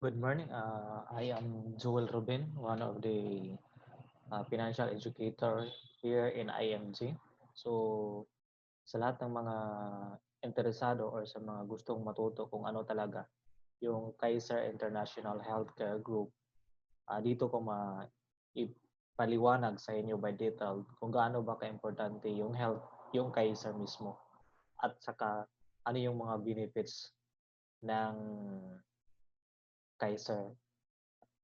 Good morning. I am Joel Rubin, one of the financial educator here in IMG. So, sa lahat ng mga interesado or sa mga gustong matuto kung ano talaga yung Kaiser International Healthcare Group, dito ko ipaliwanag sa inyo by detail kung gaano ba kaimportante yung health, yung Kaiser mismo at saka ano yung mga benefits ng Kaiser.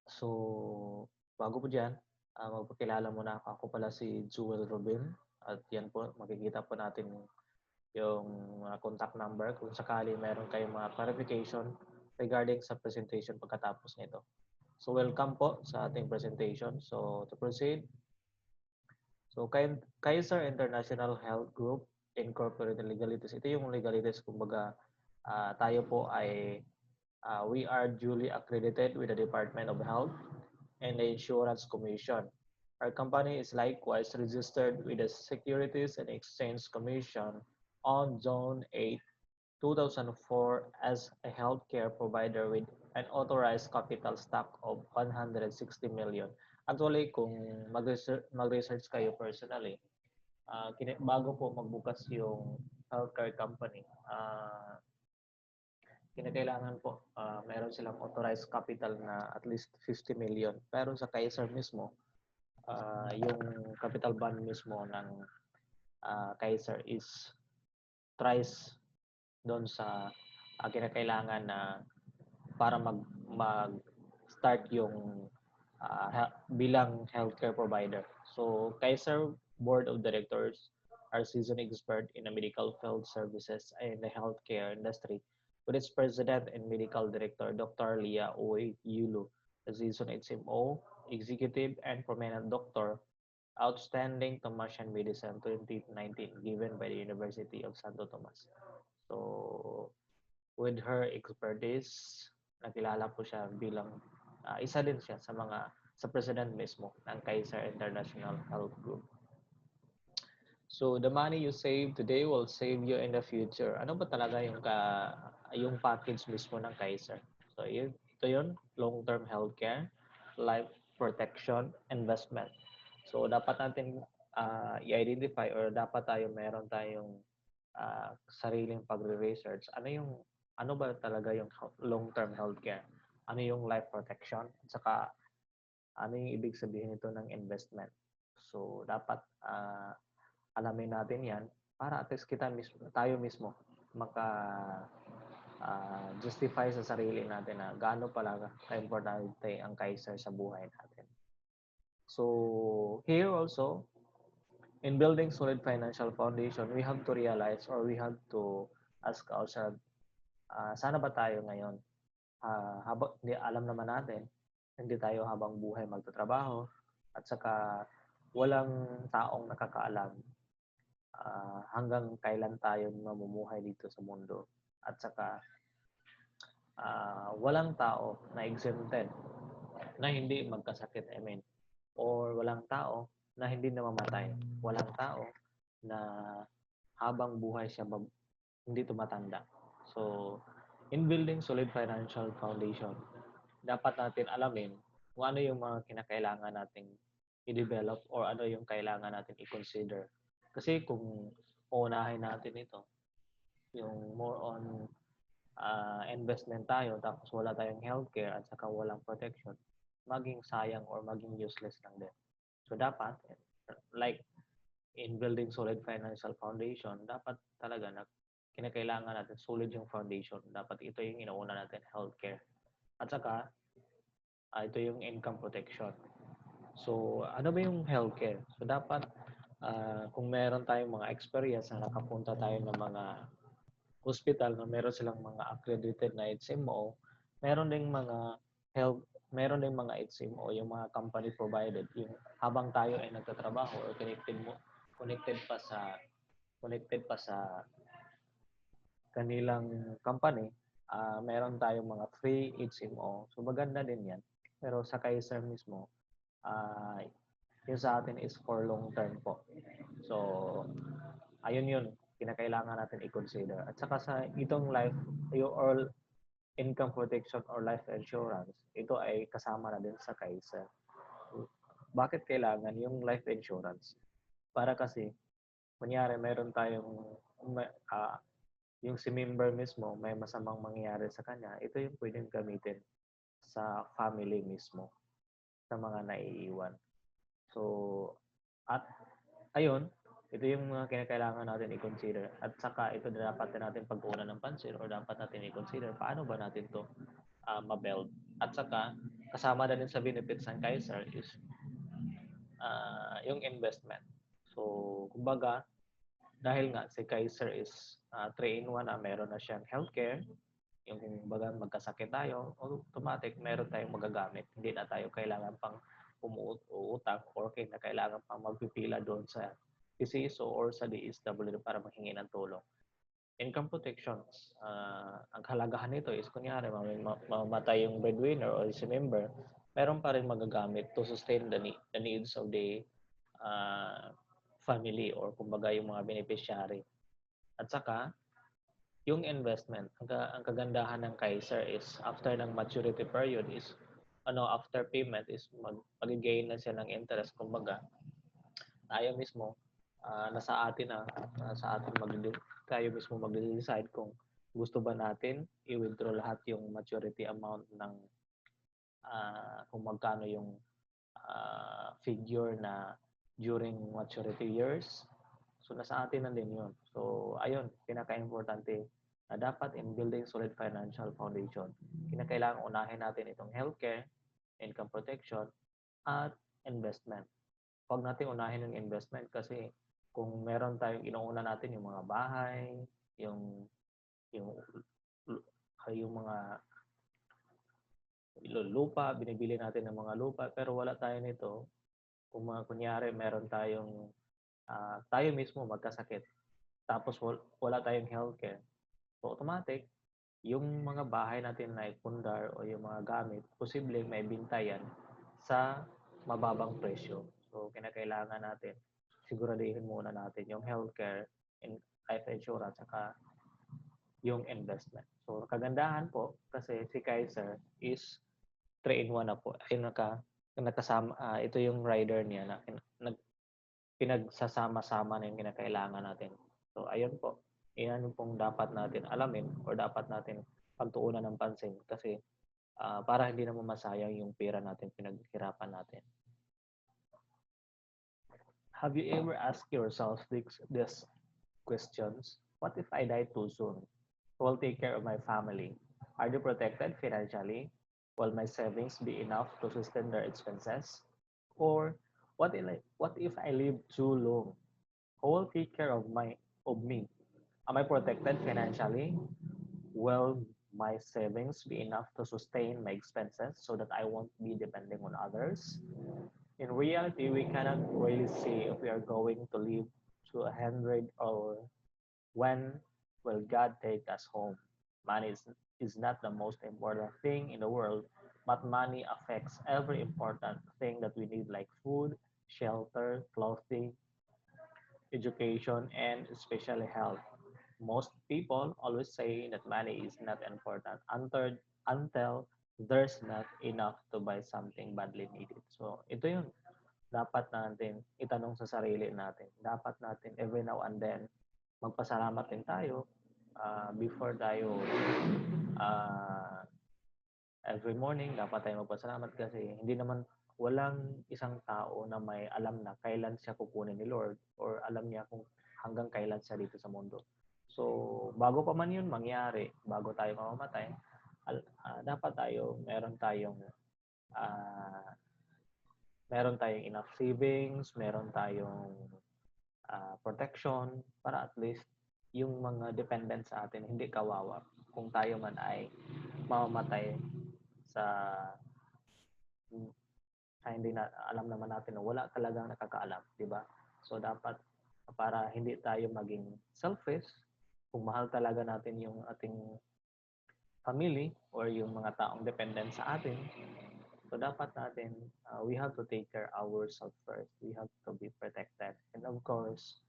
So, bago po diyan, magpakilala muna ako. Ako pala si Jewel Rubin at yan po, makikita po natin yung mga contact number kung sakali meron kayong mga clarification regarding sa presentation pagkatapos nito. So, welcome po sa ating presentation. So, to proceed, so Kaiser International Health Group Incorporated Legalities. Ito yung legalities, kumbaga tayo po ay we are duly accredited with the Department of Health and the Insurance Commission. Our company is likewise registered with the Securities and Exchange Commission on Zone 8, 2004 as a healthcare provider with an authorized capital stock of 160 million. Actually, kung mag-research kayo personally, bago po magbukas yung healthcare company, kinakailangan po meron silang authorized capital na at least 50 million. Pero sa Kaiser mismo, yung capital bond mismo ng Kaiser is thrice doon sa kinakailangan na para mag start yung bilang healthcare provider. So Kaiser Board of Directors are seasoned expert in the medical field services and the healthcare industry with its president and medical director Dr. Leah Oy Yulu, a seasoned HMO, executive and prominent doctor, outstanding Tomasian Medicine 2019 given by the University of Santo Tomas. So, with her expertise, nakilala po siya bilang isa din siya sa president mismo ng Kaiser International Health Group. So, the money you save today will save you in the future. Ano ba talaga yung package mismo ng Kaiser? So, ito yun, long-term healthcare, life protection, investment. So, dapat natin i-identify or dapat meron tayong sariling pagre-research. Ano ba talaga yung long-term healthcare? Ano yung life protection? At saka, ano yung ibig sabihin nito ng investment? So, dapat alamin natin yan para at least tayo mismo maka justify sa sarili natin na gaano pala ka-importante ang Kaiser sa buhay natin. So, here also, in building solid financial foundation, we have to realize or we have to ask ourselves, sana ba tayo ngayon? Hindi alam naman natin, hindi tayo habang buhay magtatrabaho at saka walang taong nakakaalam hanggang kailan tayo mamumuhay dito sa mundo. At saka walang tao na exempted na hindi magkasakit, or walang tao na hindi namamatay. Walang tao na habang buhay siya hindi tumatanda. So, in building solid financial foundation, dapat natin alamin kung ano yung mga kinakailangan nating i-develop or ano yung kailangan natin i-consider. Kasi kung uunahin natin ito, yung more on investment tayo tapos wala tayong healthcare at saka walang protection, maging sayang or maging useless lang din. So dapat, like in building solid financial foundation, dapat talaga na kinakailangan natin solid yung foundation. Dapat ito yung inauna natin, healthcare. At saka, ito yung income protection. So, ano ba yung healthcare? So, dapat kung meron tayong mga experience na nakapunta tayo ng mga hospital na meron silang mga accredited na HMO, meron ding mga health, meron ding mga HMO, yung mga company provided, yung habang tayo ay nagtatrabaho or connected connected pa sa kanilang company, meron tayong mga free HMO. So maganda din yan. Pero sa Kaiser mismo, yung sa atin is for long term po. So, ayun yun, kinakailangan natin i-consider. At saka sa itong life, or income protection or life insurance, ito ay kasama na din sa Kaiser. Bakit kailangan yung life insurance? Para kasi, kunyari meron tayong, yung si member mismo, may masamang mangyayari sa kanya, ito yung pwedeng gamitin sa family mismo, sa mga naiiwan. So, at ayun, ito yung mga kinakailangan natin i-consider. At saka ito na dapat natin pag-uunan ng pansin or dapat natin i-consider paano ba natin to ma-build. At saka, kasama na din sa benefits ng Kaiser is yung investment. So, kumbaga, dahil nga si Kaiser is 3-in-1 meron na siyang healthcare, yung kumbaga magkasakit tayo, automatic meron tayong magagamit. Hindi na tayo kailangan pang umuutang or kailangan pang magpipila doon sa PCSO or sa DSWD para manghingi ng tulong. Income protection, ang halagahan nito is kunyari mamatay yung breadwinner or si member, meron pa rin magagamit to sustain the needs of the family or kumbaga yung mga beneficiary. At saka, yung investment, ang kagandahan ng Kaiser is after ng maturity period is after payment is mag-gain na siya ng interest. Kumbaga, tayo mismo nasa atin nasa atin tayo mismo mag-decide kung gusto ba natin i-withdraw lahat yung maturity amount ng kung magkano yung figure na during maturity years. So, nasa atin na din yun. So, ayun, pinaka-importante na dapat in building solid financial foundation, kinakailangan unahin natin itong healthcare, income protection, at investment. Huwag natin unahin yung investment kasi kung meron tayong inuuna natin yung mga bahay, yung yung yung mga lupa, binibili natin ng mga lupa, pero wala tayo nito. Kung kunyari meron tayong tayo mismo magkasakit, tapos wala tayong healthcare, so automatic, yung mga bahay natin na ipundar o yung mga gamit, posibleng may binta yan sa mababang presyo. So, kinakailangan natin, siguraduhin muna natin yung healthcare and life insurance saka yung investment. So, kagandahan po kasi si Kaiser is 3-in-1 na po. Ay nakasama, ito yung rider niya na pinagsasama-sama na yung kinakailangan natin. So, ayun po. Yan yung pong dapat natin alamin or dapat natin pagtuunan ng pansin kasi para hindi naman masayang yung pera natin, pinaghirapan natin. Have you ever asked yourself these questions? What if I die too soon? Who will take care of my family? Are they protected financially? Will my savings be enough to sustain their expenses? Or what if I live too long? Who will take care of me? Am I protected financially? Will my savings be enough to sustain my expenses so that I won't be depending on others? In reality, we cannot really say if we are going to live to 100 or when will God take us home. Money is not the most important thing in the world, but money affects every important thing that we need, like food, shelter, clothing, education, and especially health. Most people always say that money is not important until there's not enough to buy something badly needed. So, ito yun. Dapat natin itanong sa sarili natin. Dapat natin every now and then magpasalamat din tayo before tayo every morning dapat tayo magpasalamat kasi hindi naman walang isang tao na may alam na kailan siya kukunin ni Lord or alam niya kung hanggang kailan siya dito sa mundo. So, bago pa man yun mangyari, bago tayo mamamatay, dapat uh, meron tayong enough savings, meron tayong protection para at least yung mga dependent sa atin hindi kawawa kung tayo man ay mamamatay sa hindi na alam naman natin na wala talagang nakakaalam, di ba? So dapat para hindi tayo maging selfish, kung mahal talaga natin yung ating family or yung mga taong dependent sa atin, so dapat natin we have to take care ourselves first. We have to be protected. And of course,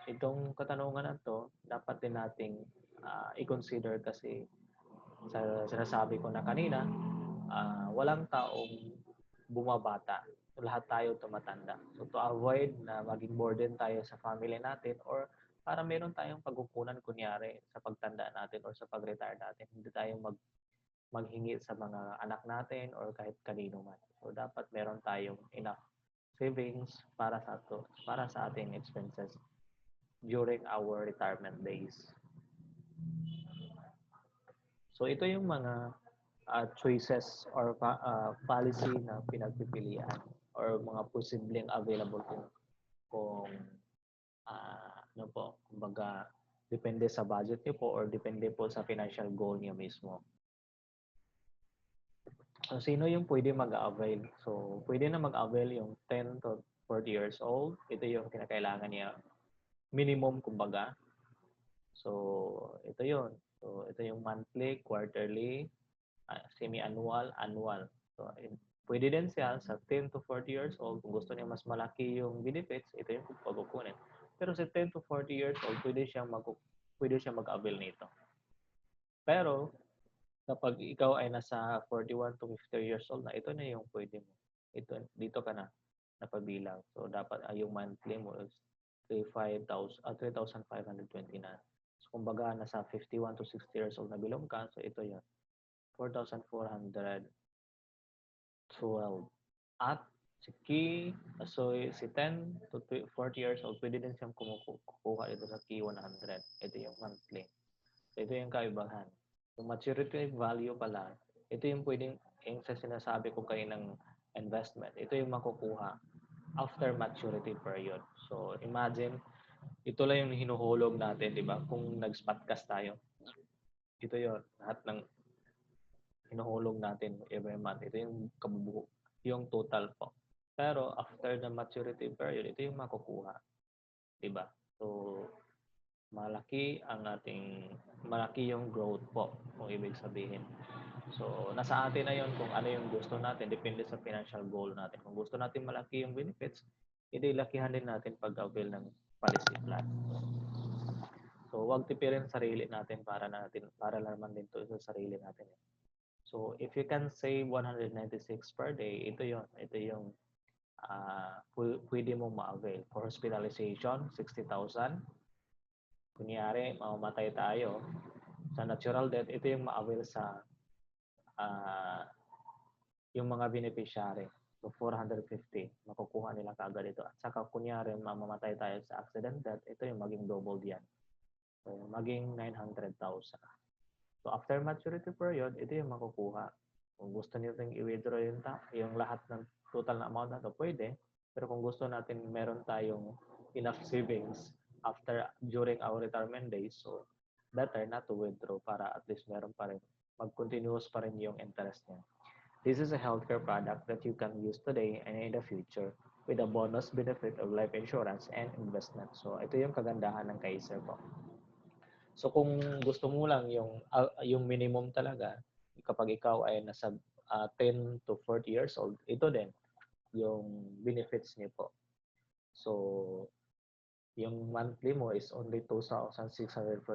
itong katanungan na to, dapat din nating i-consider kasi sinasabi ko na kanina, walang taong bumabata. Lahat tayo tumatanda. So to avoid na maging burden tayo sa family natin or para meron tayong pagkukunan kunyari sa pagtanda natin or sa pag-retire natin, hindi tayo maghingi sa mga anak natin or kahit kanino man. So dapat meron tayong enough savings para sa ating expenses during our retirement days. So ito yung mga choices or policy na pinagpipilian or mga posibleng available kung ano po, kumbaga depende sa budget niyo po or depende po sa financial goal niyo mismo. So sino yung pwede mag-avail? So pwede na mag-avail yung 10 to 40 years old. Ito yung kinakailangan niya minimum kumbaga. So ito yon. So ito yung monthly, quarterly, semi-annual, annual. So pwede din siya sa 10 to 40 years old. Kung gusto niya mas malaki yung benefits, ito yung pagkukunin. Pero sa 10 to 40 years old, pwede siya mag-avail nito. Pero kapag ikaw ay nasa 41 to 50 years old na, ito na yung pwede mo. Dito ka na napabilang. So dapat yung monthly mo is 3,529. So kumbaga nasa 51 to 60 years old na bilong ka, so ito yun. 4,412. At si 10 to 40 years old, pwede din siyang kukuha ito sa key 100. Ito yung monthly. Ito yung kaibahan. Yung maturity value pala, ito yung pwedeng, yung sa sinasabi ko kayo ng investment, ito yung makukuha after maturity period. So imagine, ito lang yung hinuhulog natin, di ba? Kung nag-spot cash tayo, ito yon lahat ng hinuhulog natin every month. Ito yung kabubuo, yung total po. Pero after the maturity period, ito yung makukuha. Diba? So, malaki yung growth po, kung ibig sabihin. So, nasa atin na yon kung ano yung gusto natin. Depende sa financial goal natin. Kung gusto natin malaki yung benefits, lakihan din natin pag-avail ng policy plan. So, wag tipirin sarili natin para naman din to sa sarili natin. So, if you can save 196 per day, ito yung pwede mong ma-avail. For hospitalization, 60,000. Kunyari, mamamatay tayo. Sa natural death, ito yung ma-avail sa yung mga beneficiary. So, 450. Makukuha nila kaagad ito. At saka, kunyari, mamamatay tayo sa accident death, ito yung maging double yan. So, maging 900,000. So, after maturity period, ito yung makukuha. Kung gusto niyo ring i-withdraw yung lahat ng total na amount na ito, pwede. Pero kung gusto natin meron tayong enough savings during our retirement days, so better not to withdraw para at least meron pa rin, mag-continuous pa rin yung interest niya. This is a healthcare product that you can use today and in the future with a bonus benefit of life insurance and investment. So ito yung kagandahan ng Kaiser po. So kung gusto mo lang yung minimum talaga, kapag ikaw ay nasa 10 to 40 years old, ito din yung benefits niyo po. So yung monthly mo is only 2,647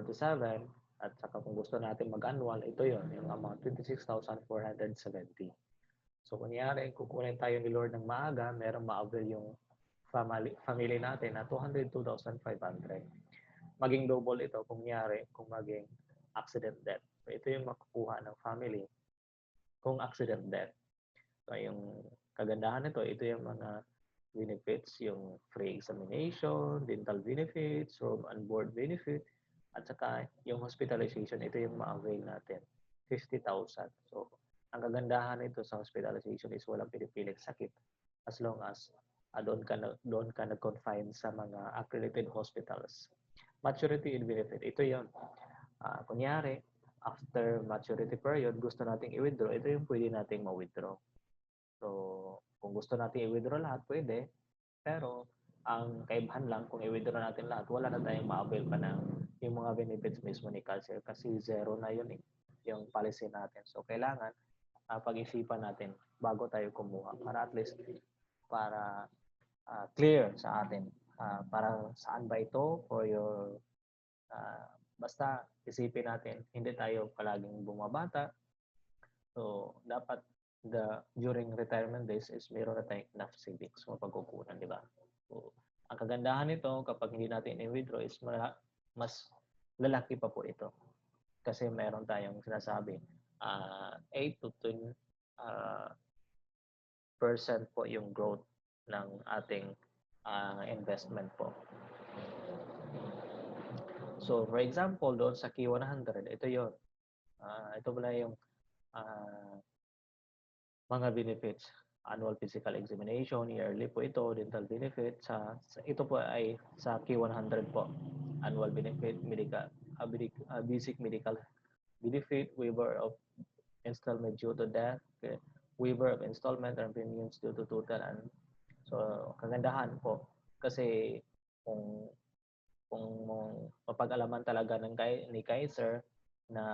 at saka kung gusto natin mag-annual, ito yon yung amount 26,470. So kunyari, kukunin tayo ni Lord ng maaga, meron ma-avail yung family natin na 202,500. Maging double ito kung maging accident death. So ito yung makukuha ng family kung accident death. So yung kagandahan nito, ito yung mga benefits, yung free examination, dental benefits, room and board benefit, at saka yung hospitalization, ito yung ma-avail natin, 50,000. So ang kagandahan nito sa hospitalization is walang pinipiling sakit as long as doon ka nag-confine sa mga accredited hospitals. Maturity and benefit, ito yun. Kunyari, after maturity period, gusto nating i-withdraw, ito yung pwede nating ma-withdraw. So, kung gusto nating i-withdraw lahat, pwede. Pero, ang kaibahan lang, kung i-withdraw natin lahat, wala na tayong ma-avail pa ng yung mga benefits mismo ni Kaiser kasi zero na yun yung policy natin. So, kailangan pag-isipan natin bago tayo kumuha para at least para clear sa atin para saan ba ito for your Basta isipin natin, hindi tayo palaging bumabata. So, dapat during retirement days is meron na tayong enough savings o pagkukunan, di ba? So, ang kagandahan nito kapag hindi natin i-withdraw is mas lalaki pa po ito. Kasi meron tayong sinasabi, 8 to 10 percent po yung growth ng ating investment po. So, for example, doon sa Key 100, ito yon. Ito pala yung mga benefits. Annual physical examination, yearly po ito, dental benefit. Ito po ay sa Key 100 po. Annual benefit, basic medical benefit, waiver of installment due to death, waiver of installment and premiums due to total. And so, kagandahan po. Kasi kung mapag-alaman talaga ni Kaiser na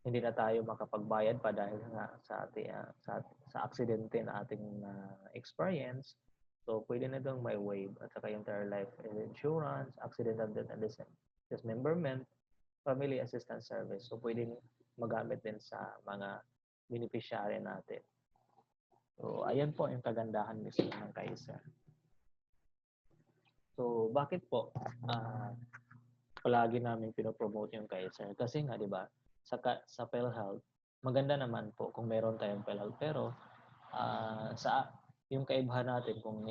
hindi na tayo makapagbayad pa dahil nga sa aksidente na ating experience. So, pwede na doon may waive at saka yung term life insurance, accidental death and dismemberment, family assistance service. So, pwedeng magamit din sa mga beneficiary natin. So, ayan po yung kagandahan mismo ng Kaiser. So, bakit po palagi namin pinopromote yung Kaiser? Kasi nga, di ba, sa PhilHealth, maganda naman po kung meron tayong PhilHealth. Pero, sa yung kaibahan natin, kung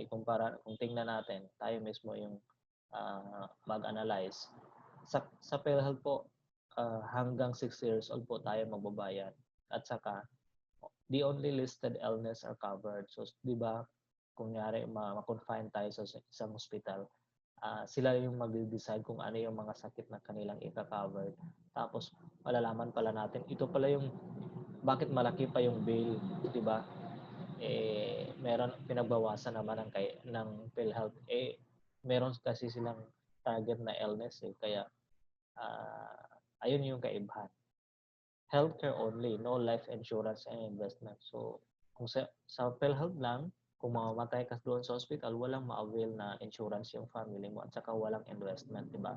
tingnan natin, tayo mismo yung mag-analyze. Sa PhilHealth po, hanggang 6 years old po tayo magbabayad. At saka, the only listed illness are covered. So, di ba, kung nyari ma-confine tayo sa isang hospital, sila yung mag-decide kung ano yung mga sakit na kanilang ika-cover. Tapos, malalaman pala natin, ito pala yung bakit malaki pa yung bill, di ba? Meron pinagbawasan naman ng PhilHealth. Meron kasi silang target na illness kaya ayun yung kaibahan. Healthcare only, no life insurance and investment. So, kung sa PhilHealth lang, kung mamamatay ka doon sa hospital, walang ma-avail na insurance yung family mo at saka walang investment, di ba?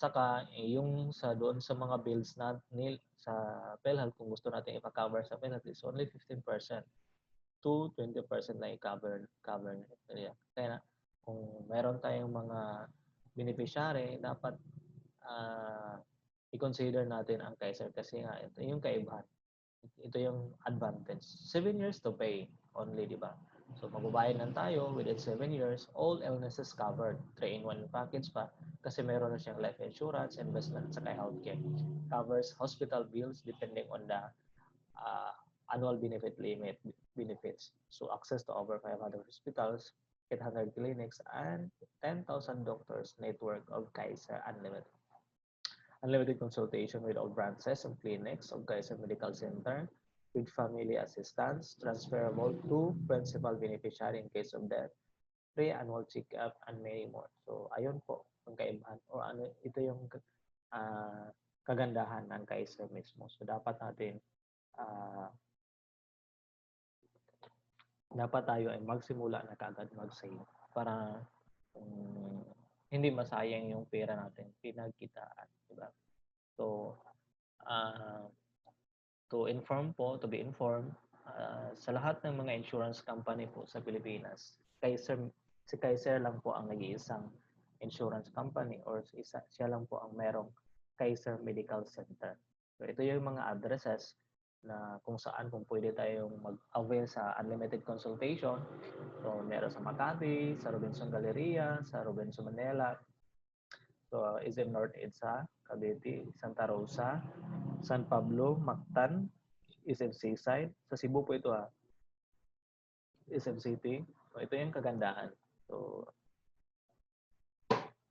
Saka yung doon sa mga bills na sa PhilHealth, kung gusto natin ipa-cover sa PhilHealth, is only 15% to 20% na i-cover nila. Kaya kung meron tayong mga beneficiary, dapat i-consider natin ang Kaiser kasi nga ito yung kaibahan. Ito yung advantage. 7 years to pay only, di ba? So, magbabayad lang tayo within 7 years, all illnesses covered. 3-in-1 package pa kasi meron na siyang life insurance, investment, saka healthcare. Covers hospital bills depending on the annual benefit limit benefits. So, access to over 500 hospitals, 800 clinics, and 10,000 doctors network of Kaiser Unlimited. Unlimited consultation with all branches and clinics of Kaiser Medical Center with family assistance, transferable to principal beneficiary in case of death, free annual check-up, and many more. So, ayun po, ang kaibahan. O ito yung kagandahan ng Kaiser mismo. So, dapat tayo ay magsimula na kaagad mag-save para hindi masayang yung pera natin pinagkitaan, di ba? So, to be informed, sa lahat ng mga insurance company po sa Pilipinas, si Kaiser lang po ang nag-iisang insurance company or siya lang po ang merong Kaiser Medical Center. So, ito yung mga addresses na kung pwede tayong mag-avail sa unlimited consultation. So, meron sa Makati, sa Robinson Galleria, sa Robinson Manila, so SM North EDSA, Cavite, Santa Rosa, San Pablo, Mactan, SM Seaside. Sa Cebu po ito SM City. So, ito yung kagandahan. So,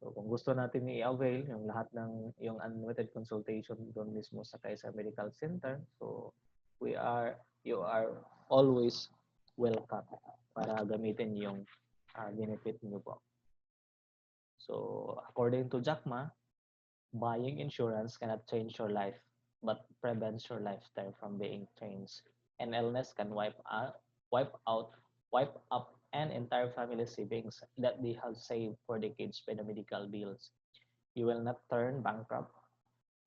kung gusto natin i-avail yung lahat ng yung unlimited consultation doon mismo sa Kaiser Medical Center, so you are always welcome para gamitin yung benefit niyo po. So, according to Jack Ma, buying insurance cannot change your life, but prevents your lifestyle from being changed. An illness can wipe up an entire family savings that they have saved for decades by the medical bills. You will not turn bankrupt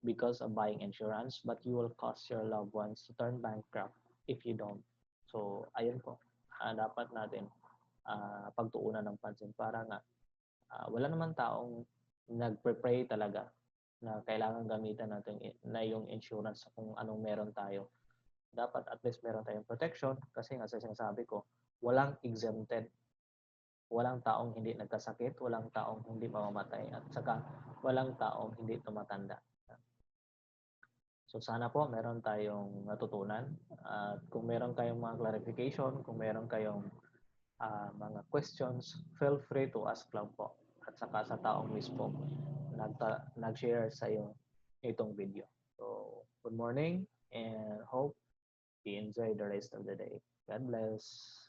because of buying insurance, but you will cause your loved ones to turn bankrupt if you don't. So, ayun po. Dapat natin pagtuunan ng pansin para nga wala naman taong nagpe-pray talaga na kailangan gamitan natin na yung insurance kung anong meron tayo. Dapat at least meron tayong protection kasi nga sa sinasabi ko, walang exempted. Walang taong hindi nagkasakit, walang taong hindi mamamatay, at saka walang taong hindi tumatanda. So sana po meron tayong natutunan at kung meron kayong mga clarification, kung meron kayong mga questions, feel free to ask lang po. At saka sa taong mismo nag-share sa iyo itong video. So, good morning and hope you enjoy the rest of the day. God bless.